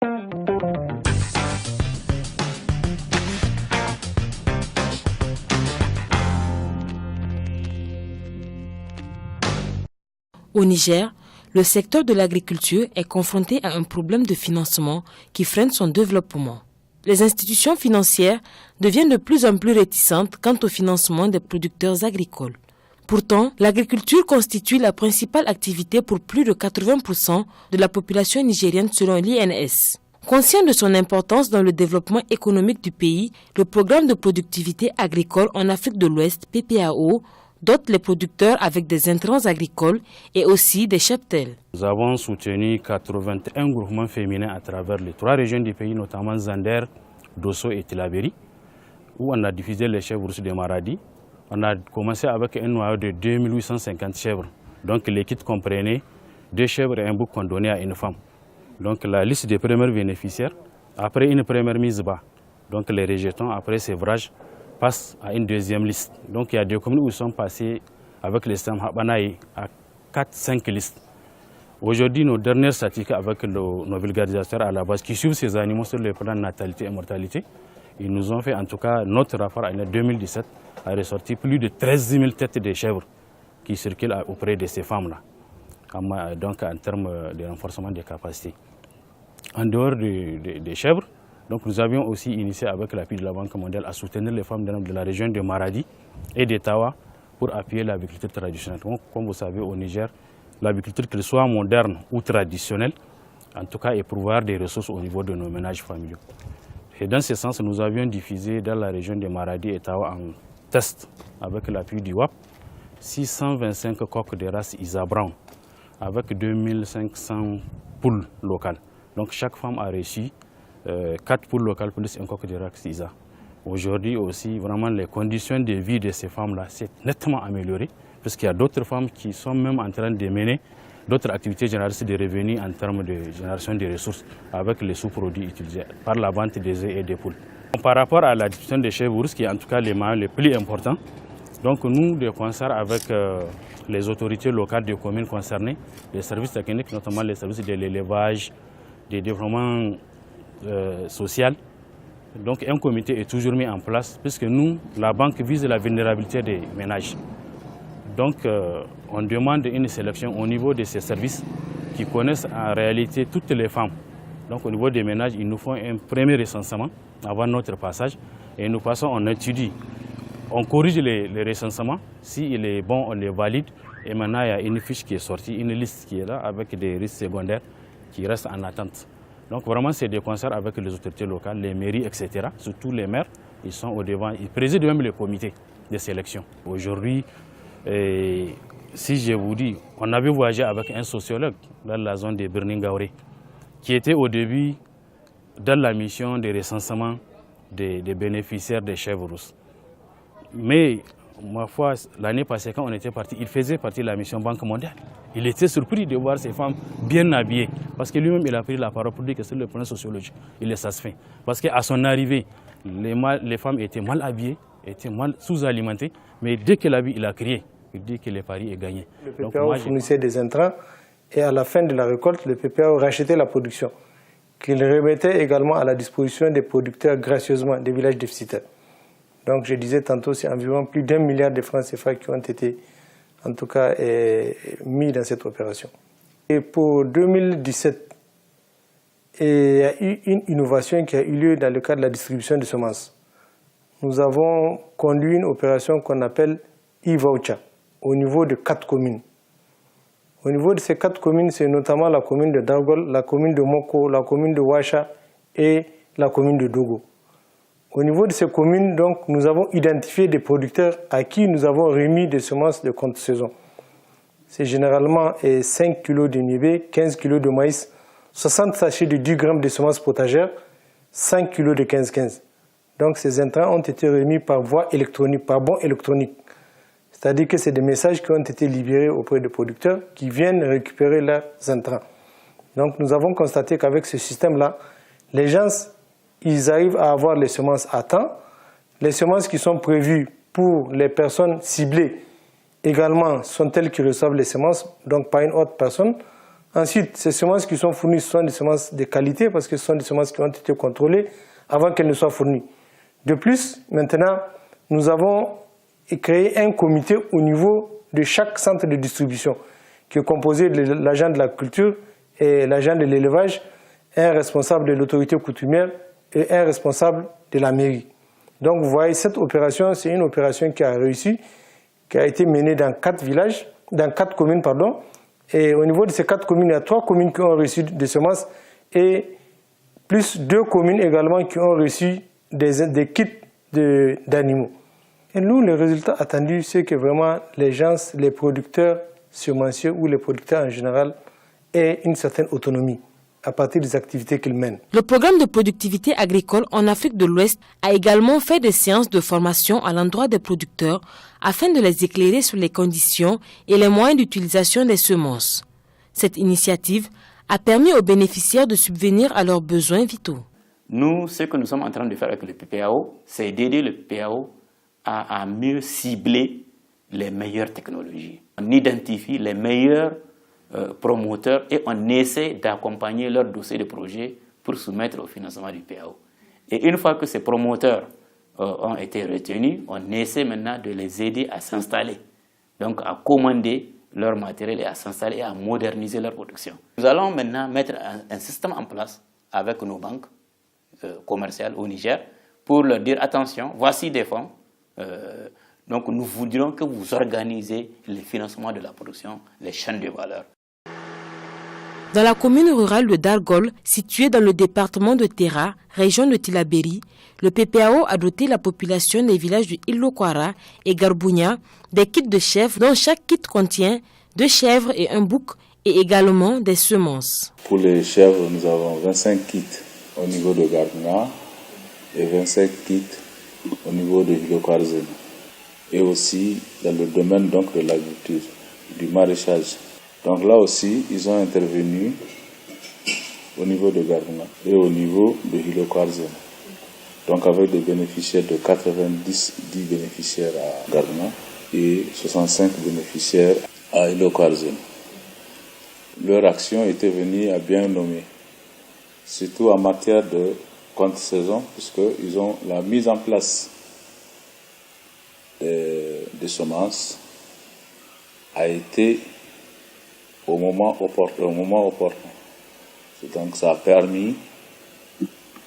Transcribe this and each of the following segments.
Au Niger, le secteur de l'agriculture est confronté à un problème de financement qui freine son développement. Les institutions financières deviennent de plus en plus réticentes quant au financement des producteurs agricoles. Pourtant, l'agriculture constitue la principale activité pour plus de 80% de la population nigérienne selon l'INS. Conscient de son importance dans le développement économique du pays, le programme de productivité agricole en Afrique de l'Ouest, PPAO, dote les producteurs avec des intrants agricoles et aussi des cheptels. Nous avons soutenu 81 groupements féminins à travers les 3 régions du pays, notamment Zander, Dosso et Tillabéri, où on a diffusé les chèvres de Maradi. On a commencé avec un noyau de 2850 chèvres. Donc l'équipe comprenait 2 chèvres et un bouc qu'on donnait à une femme. Donc la liste des premiers bénéficiaires, après une première mise bas, donc les rejetons après sévrage, passe à une deuxième liste. Donc il y a des communes où ils sont passés avec les systèmes Habanaï à 4-5 listes. Aujourd'hui, nos dernières statistiques avec nos vulgarisateurs à la base qui suivent ces animaux sur le plan de natalité et mortalité, ils nous ont fait en tout cas notre rapport en 2017 a ressorti plus de 13 000 têtes de chèvres qui circulent auprès de ces femmes-là, donc en termes de renforcement des capacités. En dehors des chèvres, donc nous avions aussi initié avec l'appui de la Banque mondiale à soutenir les femmes de la région de Maradi et de Tawa pour appuyer l'agriculture traditionnelle. Donc, comme vous savez, au Niger, l'agriculture, qu'elle soit moderne ou traditionnelle, en tout cas, est pourvoir des ressources au niveau de nos ménages familiaux. Et dans ce sens, nous avions diffusé dans la région de Maradi et Tawa en test avec l'appui du WAP 625 coqs de race Isa Brown avec 2500 poules locales. Donc chaque femme a reçu 4 poules locales plus un coq de race Isa. Aujourd'hui aussi, vraiment les conditions de vie de ces femmes-là s'est nettement améliorées parce qu'il y a d'autres femmes qui sont même en train de mener d'autres activités génératrices de revenus en termes de génération de ressources avec les sous-produits utilisés par la vente des œufs et des poules. Par rapport à la distribution des chèvres, qui est en tout cas les maillons les plus importants, donc nous, de concert avec les autorités locales des communes concernées, les services techniques, notamment les services de l'élevage, du développement social, donc un comité est toujours mis en place puisque nous, la banque vise la vulnérabilité des ménages. Donc on demande une sélection au niveau de ces services qui connaissent en réalité toutes les femmes. Donc au niveau des ménages, ils nous font un premier recensement avant notre passage et nous passons, on étudie, on corrige les recensements, s'il est bon, on les valide et maintenant il y a une fiche qui est sortie, une liste qui est là avec des risques secondaires qui restent en attente. Donc vraiment c'est des concerts avec les autorités locales, les mairies, etc. Surtout les maires, ils sont au devant, ils président même le comité de sélection. Aujourd'hui, si je vous dis, on avait voyagé avec un sociologue dans la zone de Birningauré, qui était au début dans la mission de recensement des bénéficiaires des chèvres rousses. Mais, ma foi, l'année passée, quand on était parti, il faisait partie de la mission Banque mondiale. Il était surpris de voir ces femmes bien habillées, parce que lui-même, il a pris la parole pour dire que sur le plan sociologique, il est satisfait. Parce qu'à son arrivée, les femmes étaient mal habillées, étaient mal sous-alimentées, mais dès qu'il a vu, il a crié. Il dit que le pari est gagné. Le PPAO fournissait des intrants et à la fin de la récolte, le PPAO rachetait la production, qu'il remettait également à la disposition des producteurs gracieusement des villages déficitaires. Donc je disais tantôt, c'est environ plus d'1 milliard de francs CFA qui ont été en tout cas mis dans cette opération. Et pour 2017, il y a eu une innovation qui a eu lieu dans le cadre de la distribution de semences. Nous avons conduit une opération qu'on appelle e-voucher au niveau de 4 communes. Au niveau de ces 4 communes, c'est notamment la commune de Dagol, la commune de Moko, la commune de Ouacha et la commune de Dogo. Au niveau de ces communes, donc, nous avons identifié des producteurs à qui nous avons remis des semences de contre-saison. C'est généralement 5 kg de niébé, 15 kg de maïs, 60 sachets de 10 grammes de semences potagères, 5 kg de 15-15. Donc ces intrants ont été remis par voie électronique, par bon électronique. C'est-à-dire que c'est des messages qui ont été libérés auprès des producteurs qui viennent récupérer leurs intrants. Donc nous avons constaté qu'avec ce système-là, les gens, ils arrivent à avoir les semences à temps. Les semences qui sont prévues pour les personnes ciblées également sont telles qui reçoivent les semences, donc pas une autre personne. Ensuite, ces semences qui sont fournies sont des semences de qualité parce que ce sont des semences qui ont été contrôlées avant qu'elles ne soient fournies. De plus, maintenant, nous avons créé un comité au niveau de chaque centre de distribution qui est composé de l'agent de la culture et l'agent de l'élevage, un responsable de l'autorité coutumière et un responsable de la mairie. Donc vous voyez, cette opération, c'est une opération qui a réussi, qui a été menée dans 4 communes, pardon. Et au niveau de ces 4 communes, il y a 3 communes qui ont reçu des semences et plus 2 communes également qui ont reçu des kits d'animaux. Et nous, le résultat attendu, c'est que vraiment les gens, les producteurs semenciers ou les producteurs en général aient une certaine autonomie à partir des activités qu'ils mènent. Le programme de productivité agricole en Afrique de l'Ouest a également fait des séances de formation à l'endroit des producteurs afin de les éclairer sur les conditions et les moyens d'utilisation des semences. Cette initiative a permis aux bénéficiaires de subvenir à leurs besoins vitaux. Nous, ce que nous sommes en train de faire avec le PPAO, c'est d'aider le PPAO à mieux cibler les meilleures technologies. On identifie les meilleurs promoteurs et on essaie d'accompagner leur dossier de projet pour soumettre au financement du PAO. Et une fois que ces promoteurs ont été retenus, on essaie maintenant de les aider à s'installer, donc à commander leur matériel et à s'installer et à moderniser leur production. Nous allons maintenant mettre un système en place avec nos banques commerciales au Niger pour leur dire attention, voici des fonds. Donc nous voudrions que vous organisez le financement de la production, les chaînes de valeur. Dans la commune rurale de Dargol, située dans le département de Terra, région de Tillabéri, le PPAO a doté la population des villages de Ilokwara et Garbounia des kits de chèvres dont chaque kit contient 2 chèvres et un bouc et également des semences. Pour les chèvres, nous avons 25 kits au niveau de Garbounia et 25 kits au niveau de Ilokwara et aussi dans le domaine donc, de l'agriculture, du maraîchage. Donc là aussi, ils ont intervenu au niveau de Garbounia et au niveau de Ilokwara. Donc avec des bénéficiaires de 90 bénéficiaires à Garbounia et 65 bénéficiaires à Ilokwara. Leur action était venue à bien nommer, surtout en matière de contre-saison, puisqu'ils ont la mise en place des semences a été au moment opportun. Donc ça a permis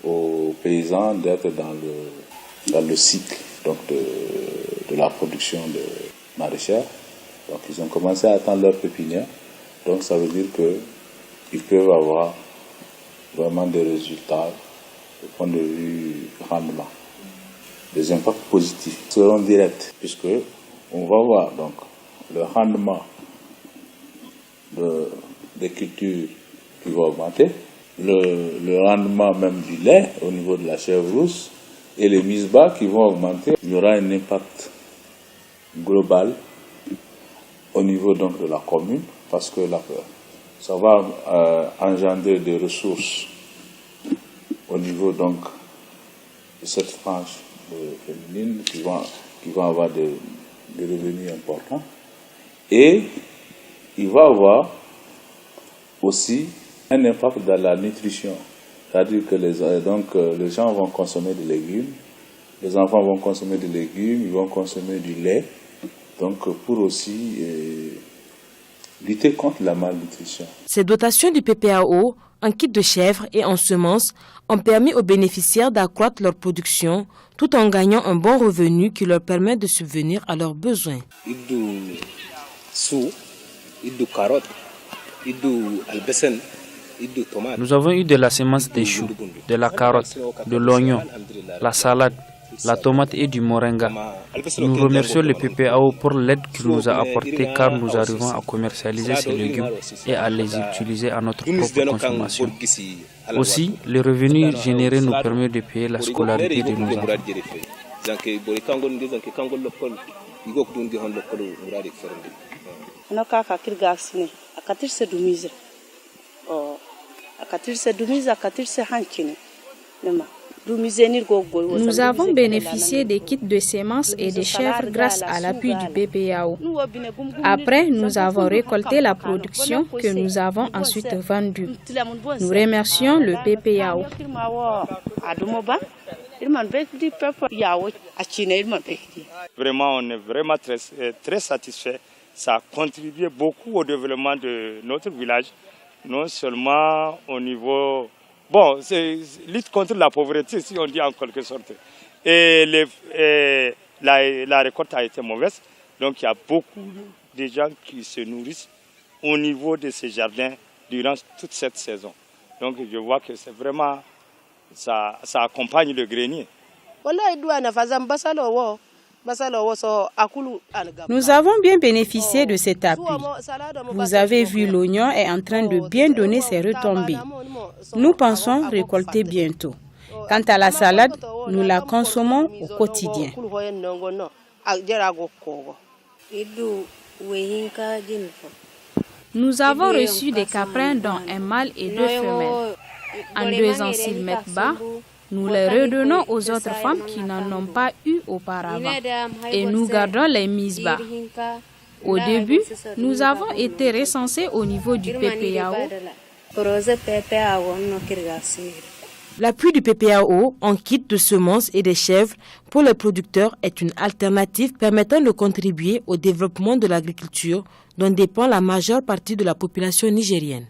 aux paysans d'être dans le cycle donc de la production de maraîchère. Donc ils ont commencé à attendre leur pépinière. Donc ça veut dire qu'ils peuvent avoir vraiment des résultats du point de vue rendement. Les impacts positifs seront directs puisque on va voir donc le rendement des cultures qui va augmenter, le rendement même du lait au niveau de la chèvre rousse et les mises bas qui vont augmenter. Il y aura un impact global au niveau donc de la commune parce que ça va engendrer des ressources au niveau donc de cette frange féminine qui vont avoir des revenus importants et il va avoir aussi un impact dans la nutrition, c'est-à-dire que les gens vont consommer des légumes, les enfants vont consommer des légumes, ils vont consommer du lait, donc pour aussi lutter contre la malnutrition. Ces dotations du PPAO en kit de chèvres et en semences ont permis aux bénéficiaires d'accroître leur production tout en gagnant un bon revenu qui leur permet de subvenir à leurs besoins. Nous avons eu de la semence des choux, de la carotte, de l'oignon, la salade, la tomate et du moringa. Nous remercions le PPAO pour l'aide qu'il nous a apportée car nous arrivons à commercialiser ces légumes et à les utiliser à notre propre consommation. Aussi, les revenus générés nous permettent de payer la scolarité de nos enfants. Nous avons bénéficié des kits de semences et des chèvres grâce à l'appui du PPAO. Après, nous avons récolté la production que nous avons ensuite vendue. Nous remercions le PPAO. Vraiment, on est vraiment très satisfait. Ça a contribué beaucoup au développement de notre village, non seulement au niveau... Bon, c'est lutte contre la pauvreté, si on dit en quelque sorte. Et la récolte a été mauvaise, donc il y a beaucoup de gens qui se nourrissent au niveau de ces jardins durant toute cette saison. Donc je vois que c'est vraiment... Ça accompagne le grenier. Nous avons bien bénéficié de cet appui. Vous avez vu, l'oignon est en train de bien donner ses retombées. Nous pensons récolter bientôt. Quant à la salade, nous la consommons au quotidien. Nous avons reçu des caprins dont un mâle et 2 femelles. En 2 ans, s'ils mettent bas, nous les redonnons aux autres femmes qui n'en ont pas eu auparavant et nous gardons les mises bas. Au début, nous avons été recensés au niveau du PPAO. L'appui du PPAO en kit de semences et des chèvres pour les producteurs est une alternative permettant de contribuer au développement de l'agriculture dont dépend la majeure partie de la population nigérienne.